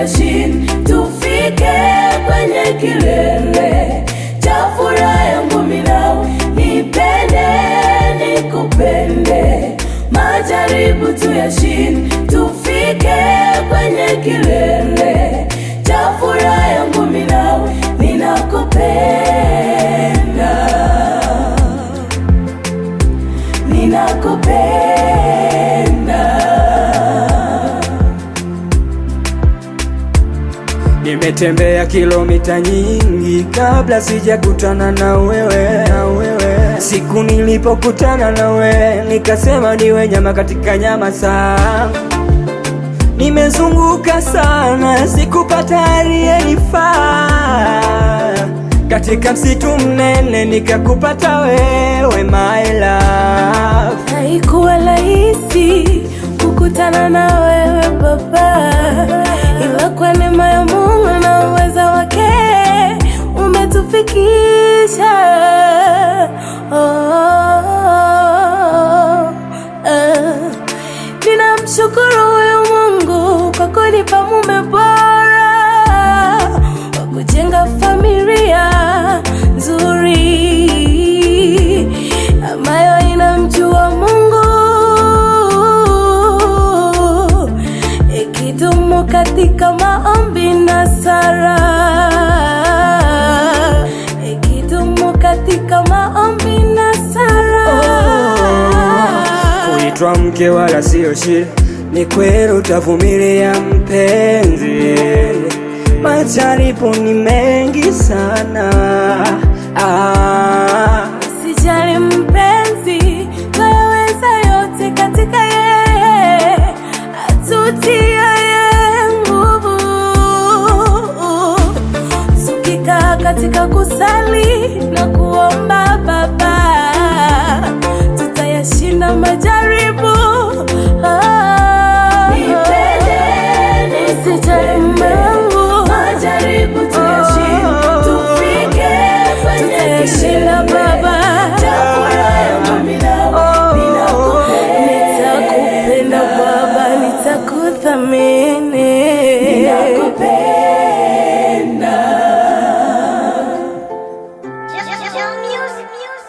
tuyashinde, tufike kwenye kilele cha furaha yangu mimi nawe. Nipende nikupende, majaribu tuyashinde, tufike kwenye kilele cha furaha yangu mimi nawe. Ninakupenda, ninakupenda. Nimetembea kilomita nyingi kabla sijakutana na wewe. Siku nilipokutana na wewe nikasema niwe nyama katika nyama zangu. Nimezunguka sana sikupata aliyenifaa, katika msitu mnene nikakupata wewe my love. Haikuwa rahisi kukutana na wewe baba, ila kwa neema ya Mungu na uweza wake umetufikisha. Ninamshukuru huyu Mungu kwa kunipa mume bora wa kujenga familia nzuri ambayo inamjua Mungu, ikidumu katika maombi na sala, ikidumu katika maombi na sala. Kuitwa mke wala sio shida, ni kweli utavumilia mpenzi, majaribu ni mengi sana. Usijali mpenzi, twaweza yote katika yeye atutiaye nguvu. Tukikaa katika kusali na kuomba Baba, tutayashinda majaribu